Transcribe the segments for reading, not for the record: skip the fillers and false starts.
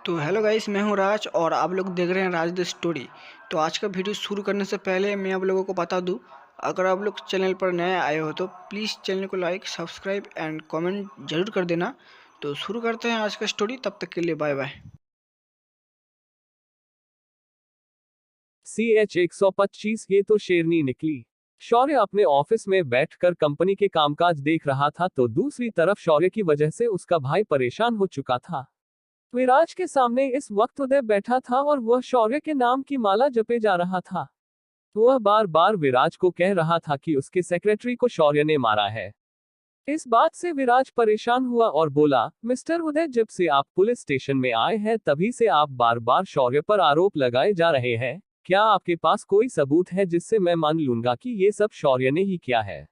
तो hello guys, मैं हूं राज और आप लोग देख रहे हैं राज द स्टोरी। तो आज का वीडियो शुरू करने से पहले मैं आप लोगों को बता दूं, अगर आप लोग चैनल पर नए आए हो तो प्लीज़ चैनल को लाइक, सब्सक्राइब एंड कमेंट जरूर कर देना। तो शुरू करते हैं आज का स्टोरी। तब तक के लिए बाय बाय। CH 125 ये तो शेरनी निकली। शौर्य अपने ऑफिस में बैठकर कंपनी के कामकाज देख रहा था तो दूसरी तरफ शौर्य की वजह से उसका भाई परेशान हो चुका था। विराज के सामने इस वक्त उदय बैठा था और वह शौर्य के नाम की माला जपे जा रहा था। वह बार बार विराज को कह रहा था कि उसके सेक्रेटरी को शौर्य ने मारा है। इस बात से विराज परेशान हुआ और बोला, मिस्टर उदय, जब से आप पुलिस स्टेशन में आए हैं तभी से आप बार बार शौर्य पर आरोप लगाए जा रहे हैं। क्या आपके पास कोई सबूत है जिससे मैं मान लूंगा कि ये सब शौर्य ने ही किया है?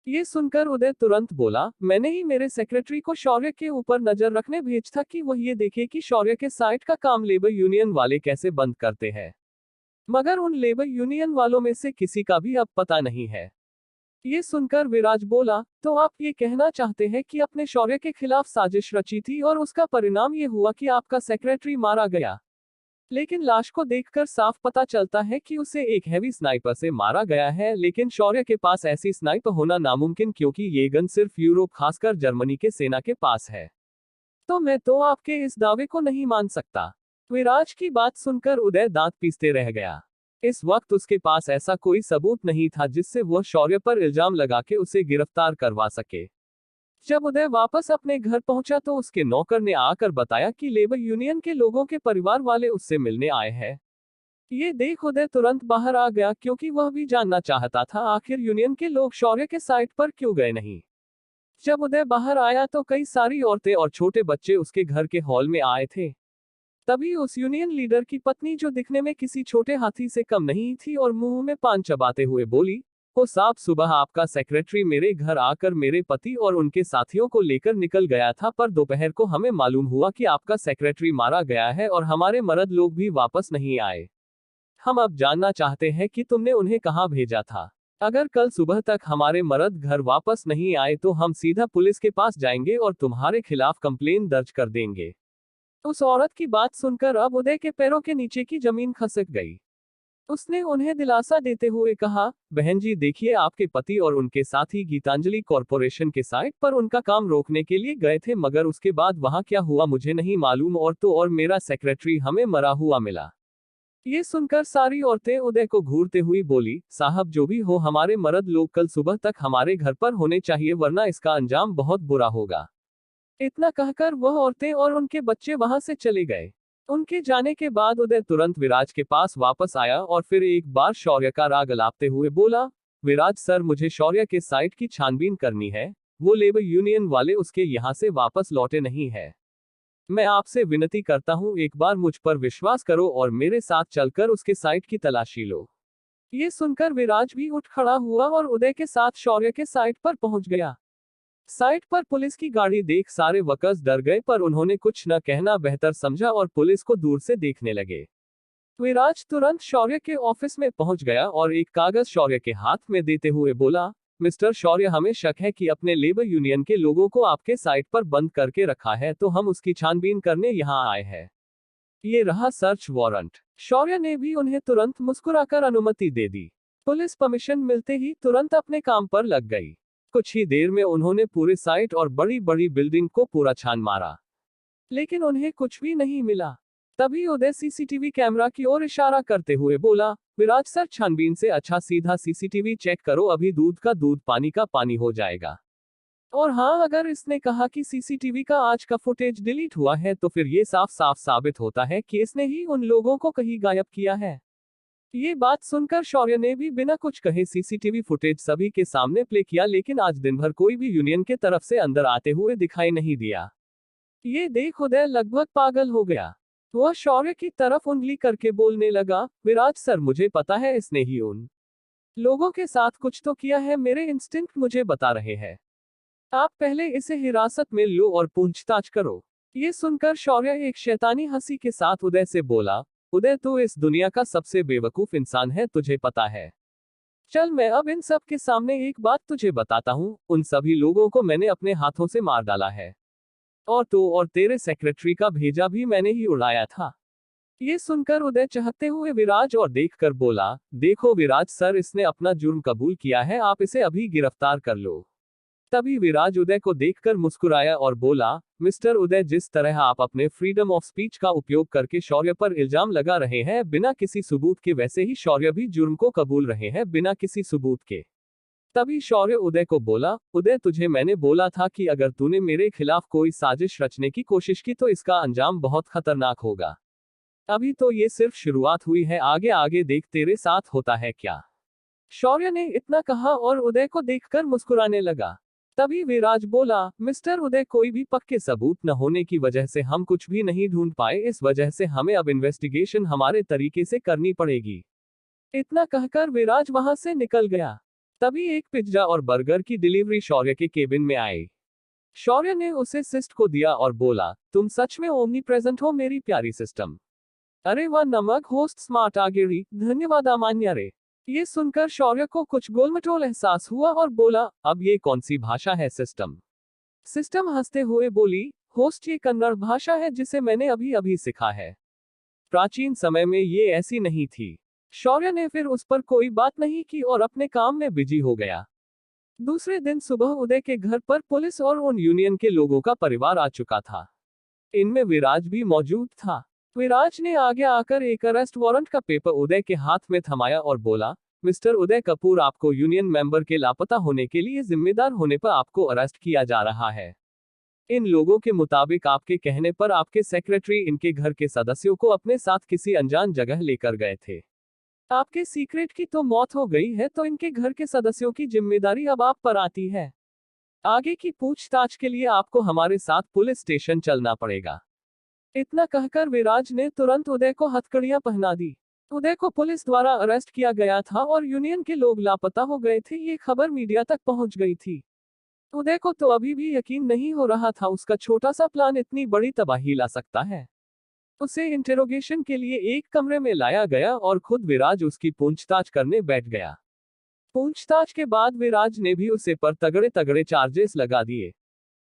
ये सुनकर उदय तुरंत बोला, मैंने ही मेरे सेक्रेटरी को शौर्य के ऊपर नजर रखने भेज था कि वह ये देखे कि शौर्य के साइट का काम लेबर यूनियन वाले कैसे बंद करते हैं। मगर उन लेबर यूनियन वालों में से किसी का भी अब पता नहीं है। ये सुनकर विराज बोला, तो आप ये कहना चाहते हैं कि अपने शौर्य के खिलाफ साजिश रची थी और उसका परिणाम ये हुआ कि आपका सेक्रेटरी मारा गया। लेकिन लाश को देखकर साफ पता चलता है कि उसे एक हैवी स्नाइपर से मारा गया है, लेकिन शौर्य के पास ऐसी स्नाइपर होना नामुमकिन क्योंकि ये गन सिर्फ यूरोप, खासकर जर्मनी के सेना के पास है। तो मैं तो आपके इस दावे को नहीं मान सकता। विराज की बात सुनकर उदय दांत पीसते रह गया। इस वक्त उसके पास ऐसा कोई सबूत नहीं था जिससे वह शौर्य पर इल्जाम लगा के उसे गिरफ्तार करवा सके। जब उदय वापस अपने घर पहुंचा तो उसके नौकर ने आकर बताया कि लेबर यूनियन के लोगों के परिवार वाले उससे मिलने आए हैं। ये देख उदय तुरंत बाहर आ गया क्योंकि वह भी जानना चाहता था आखिर यूनियन के लोग शौर्य के साइट पर क्यों गए नहीं। जब उदय बाहर आया तो कई सारी औरतें और छोटे बच्चे उसके घर के हॉल में आए थे। तभी उस यूनियन लीडर की पत्नी, जो दिखने में किसी छोटे हाथी से कम नहीं थी और मुंह में पान चबाते हुए बोली, हो साहब, सुबह आपका सेक्रेटरी मेरे घर आकर मेरे पति और उनके साथियों को लेकर निकल गया था, पर दोपहर को हमें मालूम हुआ कि आपका सेक्रेटरी मारा गया है और हमारे मर्द लोग भी वापस नहीं आए। हम अब जानना चाहते हैं कि तुमने उन्हें कहाँ भेजा था। अगर कल सुबह तक हमारे मर्द घर वापस नहीं आए तो हम सीधा पुलिस के पास जाएंगे और तुम्हारे खिलाफ कंप्लेन दर्ज कर देंगे। उस औरत की बात सुनकर अब उदय के पैरों के नीचे की जमीन खसक गई। उसने उन्हें दिलासा देते हुए कहा, बहन जी देखिए, आपके पति और उनके साथी गीतांजलि कॉरपोरेशन के साइट पर उनका काम रोकने के लिए गए थे, मगर उसके बाद वहां क्या हुआ मुझे नहीं मालूम, और तो और मेरा सेक्रेटरी हमें मरा हुआ मिला। ये सुनकर सारी औरतें उदय को घूरते हुई बोली, साहब जो भी हो, हमारे मर्द लोग कल सुबह तक हमारे घर पर होने चाहिए, वरना इसका अंजाम बहुत बुरा होगा। इतना कहकर वह औरतें और उनके बच्चे वहां से चले गए। उनके जाने के बाद उदय तुरंत विराज के पास वापस आया और फिर एक बार शौर्य का राग अलापते हुए बोला, विराज सर, मुझे शौर्य के साइट की छानबीन करनी है। वो लेबर यूनियन वाले उसके यहाँ से वापस लौटे नहीं है। मैं आपसे विनती करता हूँ, एक बार मुझ पर विश्वास करो और मेरे साथ चलकर उसके साइट की तलाशी लो। ये सुनकर विराज भी उठ खड़ा हुआ और उदय के साथ शौर्य के साइट पर पहुंच गया। साइट पर पुलिस की गाड़ी देख सारे वर्कर्स डर गए, पर उन्होंने कुछ न कहना बेहतर समझा और पुलिस को दूर से देखने लगे। विराज तुरंत शौर्य के ऑफिस में पहुंच गया और एक कागज शौर्य के हाथ में देते हुए बोला, मिस्टर शौर्य, हमें शक है कि अपने लेबर यूनियन के लोगों को आपके साइट पर बंद करके रखा है, तो हम उसकी छानबीन करने यहाँ आए हैं। ये रहा सर्च वारंट। शौर्य ने भी उन्हें तुरंत मुस्कुराकर अनुमति दे दी। पुलिस परमिशन मिलते ही तुरंत अपने काम पर लग गई। कुछ ही देर में उन्होंने पूरे साइट और बड़ी बड़ी बिल्डिंग को पूरा छान मारा, लेकिन उन्हें कुछ भी नहीं मिला। तभी उदय सीसीटीवी कैमरा की ओर इशारा करते हुए बोला, विराज सर, छानबीन से अच्छा सीधा सीसीटीवी चेक करो, अभी दूध का दूध पानी का पानी हो जाएगा। और हाँ, अगर इसने कहा कि सीसीटीवी का आज का फुटेज डिलीट हुआ है तो फिर ये साफ साफ साबित होता है कि इसने ही उन लोगों को कहीं गायब किया है। ये बात सुनकर शौर्य ने भी बिना कुछ कहे सीसीटीवी फुटेज सभी के सामने प्ले किया, लेकिन आज दिन भर कोई भी यूनियन के तरफ से अंदर आते हुए दिखाई नहीं दिया। ये देख उदय लगभग पागल हो गया। वह शौर्य की तरफ उंगली करके बोलने लगा, विराज सर, मुझे पता है इसने ही उन लोगों के साथ कुछ तो किया है, मेरे इंस्टिंक्ट मुझे बता रहे हैं। आप पहले इसे हिरासत में लो और पूछताछ करो। ये सुनकर शौर्य एक शैतानी हंसी के साथ उदय से बोला, उदय, तू इस दुनिया का सबसे बेवकूफ इंसान है, तुझे पता है। चल, मैं अब इन सब के सामने एक बात तुझे बताता हूँ, उन सभी लोगों को मैंने अपने हाथों से मार डाला है। और तो और तेरे सेक्रेटरी का भेजा भी मैंने ही उड़ाया था। ये सुनकर उदय चहकते हुए विराज और देखकर बोला, देखो विराज सर, इसने अपना जुर्म कबूल किया है, आप इसे अभी गिरफ्तार कर लो। तभी विराज उदय को देखकर मुस्कुराया और बोला, मिस्टर उदय, जिस तरह आप अपने फ्रीडम ऑफ स्पीच का उपयोग करके शौर्य पर इल्जाम लगा रहे हैं बिना किसी सबूत के, वैसे ही शौर्य भी जुर्म को कबूल रहे हैं बिना किसी सबूत के। तभी शौर्य उदय को बोला, उदय तुझे मैंने बोला था कि अगर तूने मेरे खिलाफ कोई साजिश रचने की कोशिश की तो इसका अंजाम बहुत खतरनाक होगा। अभी तो ये सिर्फ शुरुआत हुई है, आगे आगे देख तेरे साथ होता है क्या। शौर्य ने इतना कहा और उदय को देखकर मुस्कुराने लगा। तभी विराज बोला, मिस्टर उदय, कोई भी पक्के सबूत न होने की वजह से हम कुछ भी नहीं ढूंढ पाए, इस वजह से हमें अब इन्वेस्टिगेशन हमारे तरीके से करनी पड़ेगी। इतना कहकर विराज वहां से निकल गया। तभी एक पिज्जा और बर्गर की डिलीवरी शौर्य के केबिन में आई। शौर्य ने उसे सिस्ट को दिया और बोला, तुम सच में ओमनी प्रेजेंट हो मेरी प्यारी सिस्टम। अरे वाह नमक होस्ट स्मार्ट आगिरी, धन्यवाद अमान्या रे। ये सुनकर शौर्य को कुछ गोलमटोल एहसास हुआ और बोला, अब ये कौन सी भाषा है सिस्टम। सिस्टम हंसते हुए बोली, होस्ट, ये कन्नड़ भाषा है जिसे मैंने अभी अभी सीखा है। प्राचीन समय में ये ऐसी नहीं थी। शौर्य ने फिर उस पर कोई बात नहीं की और अपने काम में बिजी हो गया। दूसरे दिन सुबह उदय के घर पर पुलिस और उन यूनियन के लोगों का परिवार आ चुका था। इनमें विराज भी मौजूद था। विराज ने आगे आकर एक अरेस्ट वारंट का पेपर उदय के हाथ में थमाया और बोला, मिस्टर उदय कपूर, आपको यूनियन मेंबर के लापता होने के लिए जिम्मेदार होने पर आपको अरेस्ट किया जा रहा है। इन लोगों के मुताबिक आपके कहने पर आपके सेक्रेटरी इनके घर के सदस्यों को अपने साथ किसी अनजान जगह लेकर गए थे। आपके सीक्रेट की तो मौत हो गई है, तो इनके घर के सदस्यों की जिम्मेदारी अब आप पर आती है। आगे की पूछताछ के लिए आपको हमारे साथ पुलिस स्टेशन चलना पड़ेगा। इतना कहकर विराज ने तुरंत उदय को हथकड़ियां पहना दी। उदय को पुलिस द्वारा अरेस्ट किया गया था और यूनियन के लोग लापता हो गए थे, ये खबर मीडिया तक पहुंच गई थी। उदय को तो अभी भी यकीन नहीं हो रहा था उसका छोटा सा प्लान इतनी बड़ी तबाही ला सकता है। उसे इंटेरोगेशन के लिए एक कमरे में लाया गया और खुद विराज उसकी पूछताछ करने बैठ गया। पूछताछ के बाद विराज ने भी उसे पर तगड़े तगड़े चार्जेस लगा दिए।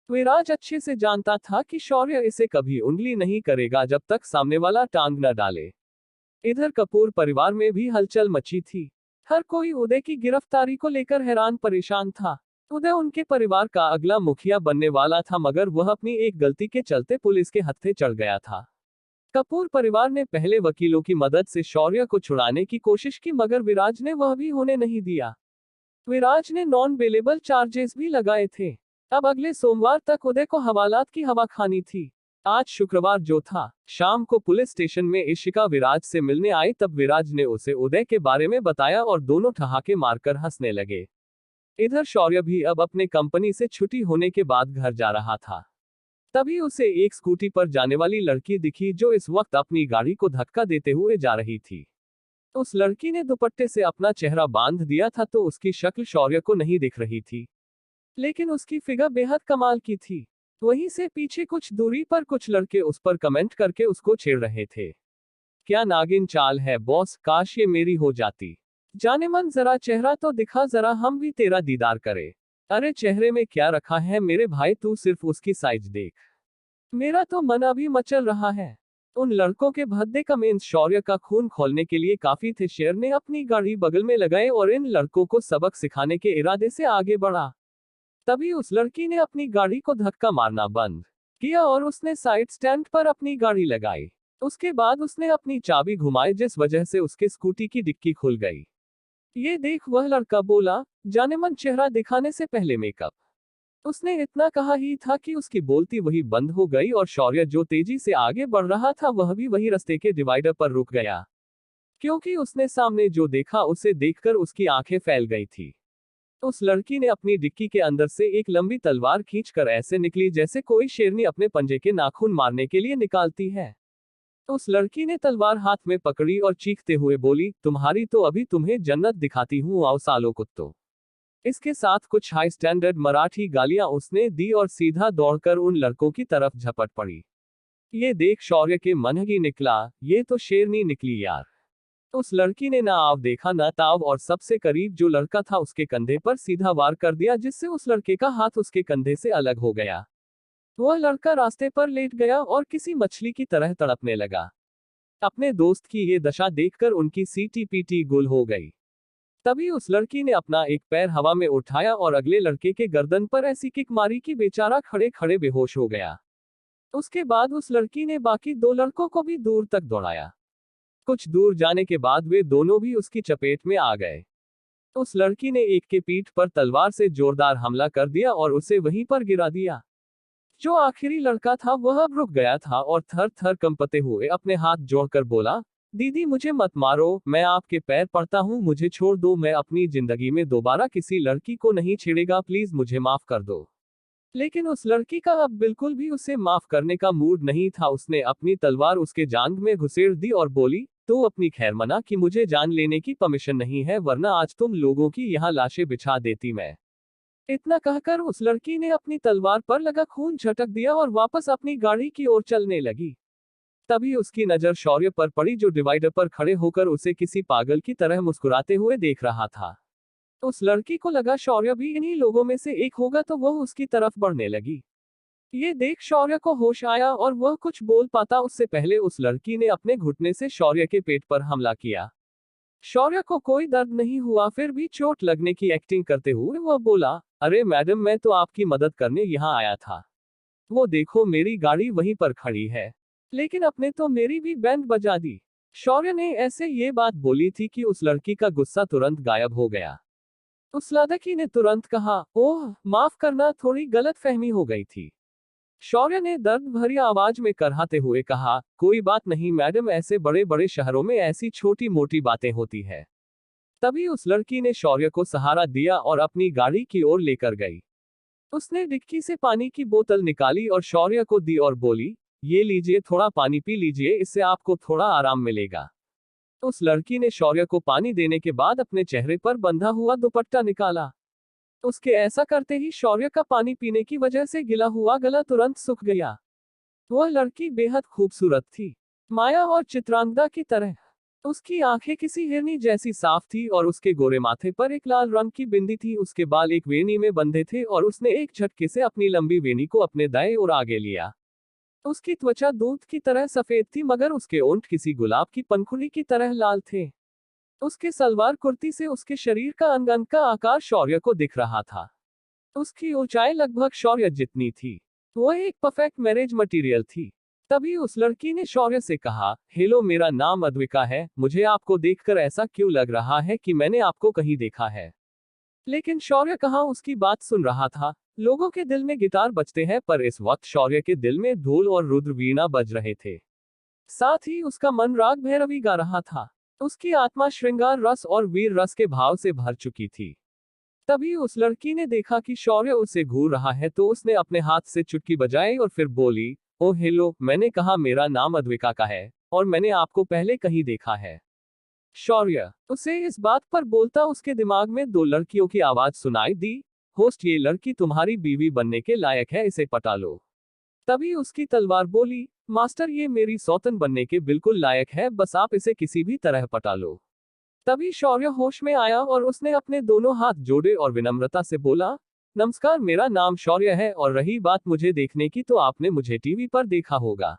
विराज अच्छे से जानता था कि शौर्य इसे कभी उंगली नहीं करेगा जब तक सामने वाला टांग न डाले। इधर कपूर परिवार में भी हलचल मची थी। हर कोई उदय की गिरफ्तारी को लेकर हैरान परेशान था। उदय उनके परिवार का अगला मुखिया बनने वाला था, मगर वह अपनी एक गलती के चलते पुलिस के हत्थे चढ़ गया था। कपूर परिवार ने पहले वकीलों की मदद से शौर्य को छुड़ाने की कोशिश की, मगर विराज ने वह भी होने नहीं दिया। विराज ने नॉन बेलेबल चार्जेस भी लगाए थे। अब अगले सोमवार तक उदय को हवालात की हवा खानी थी। आज शुक्रवार जो था, शाम को पुलिस स्टेशन में इशिका विराज से मिलने आई, तब विराज ने उसे उदय के बारे में बताया और दोनों ठहाके मारकर हंसने लगे। इधर शौर्य भी अब अपने कंपनी से छुट्टी होने के बाद घर जा रहा था। तभी उसे एक स्कूटी पर जाने वाली लड़की दिखी जो इस वक्त अपनी गाड़ी को धक्का देते हुए जा रही थी। उस लड़की ने दुपट्टे से अपना चेहरा बांध दिया था तो उसकी शक्ल शौर्य को नहीं दिख रही थी, लेकिन उसकी फिगर बेहद कमाल की थी। वहीं से पीछे कुछ दूरी पर कुछ लड़के उस पर कमेंट करके उसको छेड़ रहे थे। क्या नागिन चाल है बॉस, काश ये मेरी हो जाती। जाने मन जरा चेहरा तो दिखा, जरा हम भी तेरा दीदार करे। अरे चेहरे में क्या रखा है मेरे भाई, तू सिर्फ उसकी साइज देख। मेरा तो मन अभी मचल रहा है। उन लड़कों के भद्दे कमेंट्स शौर्य का खून खोलने के लिए काफी थे। शेर ने अपनी गाड़ी बगल में लगाए और इन लड़कों को सबक सिखाने के इरादे से आगे बढ़ा। तभी उस लड़की ने अपनी गाड़ी को धक्का मारना बंद किया और उसने साइड स्टैंड पर अपनी गाड़ी लगाई। उसके बाद उसने अपनी चाबी घुमाई, जिस वजह से उसके स्कूटी की डिक्की खुल गई। ये देख वह लड़का बोला, जाने मन चेहरा दिखाने से पहले मेकअप। उसने इतना कहा ही था कि उसकी बोलती वही बंद हो गई और शौर्य जो तेजी से आगे बढ़ रहा था वह भी वही रास्ते के डिवाइडर पर रुक गया, क्योंकि उसने सामने जो देखा उसे देखकर उसकी आंखें फैल गई थी। उस लड़की ने अपनी डिक्की के अंदर से एक लंबी तलवार खींचकर ऐसे निकली जैसे कोई शेरनी अपने पंजे के नाखून मारने के लिए निकालती है। उस लड़की ने तलवार हाथ में पकड़ी और चीखते हुए बोली, तुम्हारी तो अभी तुम्हें जन्नत दिखाती हूँ, आओ सालो कुत्तो। इसके साथ कुछ हाई स्टैंडर्ड मराठी गालियां उसने दी और सीधा दौड़कर उन लड़कों की तरफ झपट पड़ी। ये देख शौर्य के मन ही निकला, ये तो शेरनी निकली यार। उस लड़की ने ना आव देखा ना ताव और सबसे करीब जो लड़का था उसके कंधे पर सीधा वार कर दिया, जिससे उस लड़के का हाथ उसके कंधे से अलग हो गया। वह लड़का रास्ते पर लेट गया और किसी मछली की तरह तड़पने लगा। अपने दोस्त की ये दशा देखकर उनकी सीटीपीटी गुल हो गई। तभी उस लड़की ने अपना एक पैर हवा में उठाया और अगले लड़के के गर्दन पर ऐसी किक मारी कि बेचारा खड़े खड़े बेहोश हो गया। उसके बाद उस लड़की ने बाकी दो लड़कों को भी दूर तक दौड़ाया। कुछ दूर जाने के बाद वे दोनों भी उसकी चपेट में आ गए। उस लड़की ने एक के पीठ पर तलवार से जोरदार हमला कर दिया और उसे वहीं पर गिरा दिया। जो आखिरी लड़का था वह अब रुक गया था और थर थर कंपते हुए अपने हाथ जोड़कर बोला, दीदी मुझे मत मारो, मैं आपके पैर पड़ता हूँ, मुझे छोड़ दो, मैं अपनी जिंदगी में दोबारा किसी लड़की को नहीं छेड़ेगा, प्लीज मुझे माफ कर दो। लेकिन उस लड़की का अब बिल्कुल भी उसे माफ करने का मूड नहीं था। उसने अपनी तलवार उसके जांघ में घुसेड़ दी और बोली, तो अपनी खैर मना कि मुझे जान लेने की परमिशन नहीं है, वरना आज तुम लोगों की यहाँ लाशें बिछा देती मैं। इतना कहकर उस लड़की ने अपनी तलवार पर लगा खून झटक दिया और वापस अपनी गाड़ी की ओर चलने लगी। तभी उसकी नजर शौर्य पर पड़ी, जो डिवाइडर पर खड़े होकर उसे किसी पागल की तरह मुस्कुराते हुए देख रहा था। उस लड़की को लगा शौर्य भी इन्हीं लोगों में से एक होगा, तो वह उसकी तरफ बढ़ने लगी। ये देख शौर्य को होश आया और वह कुछ बोल पाता उससे पहले उस लड़की ने अपने घुटने से शौर्य के पेट पर हमला किया। शौर्य को कोई दर्द नहीं हुआ, फिर भी चोट लगने की एक्टिंग करते हुए वह बोला, अरे मैडम मैं तो आपकी मदद करने यहाँ आया था। वो देखो मेरी गाड़ी वहीं पर खड़ी है। लेकिन अपने तो मेरी भी बैंड बजा दी। शौर्य ने ऐसे ये बात बोली थी कि उस लड़की का गुस्सा तुरंत गायब हो गया। उस लड़की ने तुरंत कहा, ओह माफ करना, थोड़ी गलत फहमी हो गई थी। शौर्य ने दर्द भरी आवाज में कराहते हुए कहा, कोई बात नहीं मैडम, ऐसे बड़े बड़े शहरों में ऐसी छोटी मोटी बातें होती है। तभी उस लड़की ने शौर्य को सहारा दिया और अपनी गाड़ी की ओर लेकर गई। उसने डिक्की से पानी की बोतल निकाली और शौर्य को दी और बोली, ये लीजिए, थोड़ा पानी पी लीजिए, इससे आपको थोड़ा आराम मिलेगा। उस लड़की ने शौर्य को पानी देने के बाद अपने चेहरे पर बंधा हुआ दुपट्टा निकाला। उसके ऐसा करते ही शौर्य का पानी पीने की वजह से गिला हुआ गला तुरंत सूख गया। वह लड़की बेहद खूबसूरत थी, माया और चित्रांगदा की तरह। उसकी आंखें किसी हिरनी जैसी साफ थी और उसके गोरे माथे पर एक लाल रंग की बिंदी थी। उसके बाल एक वेणी में बंधे थे और उसने एक झटके से अपनी लंबी वेणी को अपने दाएं और आगे लिया। उसकी त्वचा दूध की तरह सफेद थी, मगर उसके ओंठ किसी गुलाब की पंखुड़ी की तरह लाल थे। उसके सलवार कुर्ती से उसके शरीर का अंग अंग का आकार शौर्य को दिख रहा था। उसकी ऊंचाई लगभग शौर्य जितनी थी। वह एक परफेक्ट मैरिज मटेरियल थी। तभी उस लड़की ने शौर्य से कहा, हेलो मेरा नाम अद्विका है, मुझे आपको देखकर ऐसा क्यों लग रहा है कि मैंने आपको कहीं देखा है। लेकिन शौर्य कहाँ उसकी बात सुन रहा था। लोगों के दिल में गिटार बजते हैं, पर इस वक्त शौर्य के दिल में ढोल और रुद्र वीणा बज रहे थे। साथ ही उसका मन राग भैरवी गा रहा था। उसकी आत्मा श्रृंगार रस और वीर रस के भाव से भर चुकी थी। तभी उस लड़की ने देखा कि शौर्य उसे घूर रहा है, तो उसने अपने हाथ से चुटकी बजाई और फिर बोली, ओह हेलो, मैंने कहा मेरा नाम अद्विका का है और मैंने आपको पहले कहीं देखा है। शौर्य उसे इस बात पर बोलता उसके दिमाग में दो लड़कियों की आवाज सुनाई दी, होस्ट ये लड़की तुम्हारी बीवी बनने के लायक है, इसे पटा लो। तभी उसकी तलवार बोली, मास्टर ये मेरी सौतन बनने के बिल्कुल लायक है, बस आप इसे किसी भी तरह पटा लो। तभी शौर्य होश में आया और उसने अपने दोनों हाथ जोड़े और विनम्रता से बोला, नमस्कार मेरा नाम शौर्य है और रही बात मुझे देखने की, तो आपने मुझे टीवी पर देखा होगा।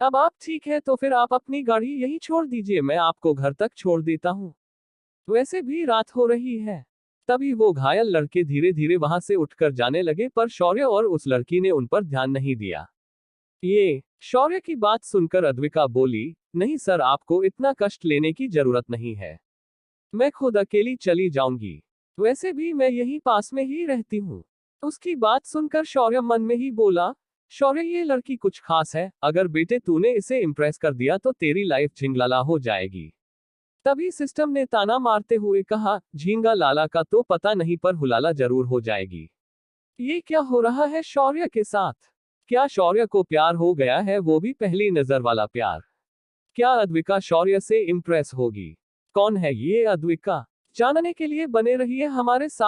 अब आप ठीक है तो फिर आप अपनी गाड़ी यहीं छोड़ दीजिए, मैं आपको घर तक छोड़ देता हूँ। वैसे भी रात हो रही है। तभी वो घायल लड़के धीरे धीरे वहां से उठकर जाने लगे, पर शौर्य और उस लड़की ने उन पर ध्यान नहीं दिया। ये शौर्य की बात सुनकर अद्विका बोली, नहीं सर, आपको इतना कष्ट लेने की जरूरत नहीं है, मैं खुद अकेली चली जाऊंगी, वैसे भी मैं यहीं पास में ही रहती हूँ। उसकी बात सुनकर शौर्य मन में ही बोला, शौर्य ये लड़की कुछ खास है, अगर बेटे तूने इसे इम्प्रेस कर दिया तो तेरी लाइफ झिंगलाला हो जाएगी। तभी सिस्टम ने ताना मारते हुए कहा, झींगा लाला का तो पता नहीं, पर हुलाला जरूर हो जाएगी। ये क्या हो रहा है शौर्य के साथ? क्या शौर्य को प्यार हो गया है, वो भी पहली नजर वाला प्यार? क्या अद्विका शौर्य से इम्प्रेस होगी? कौन है ये अद्विका? जानने के लिए बने रहिए हमारे साथ।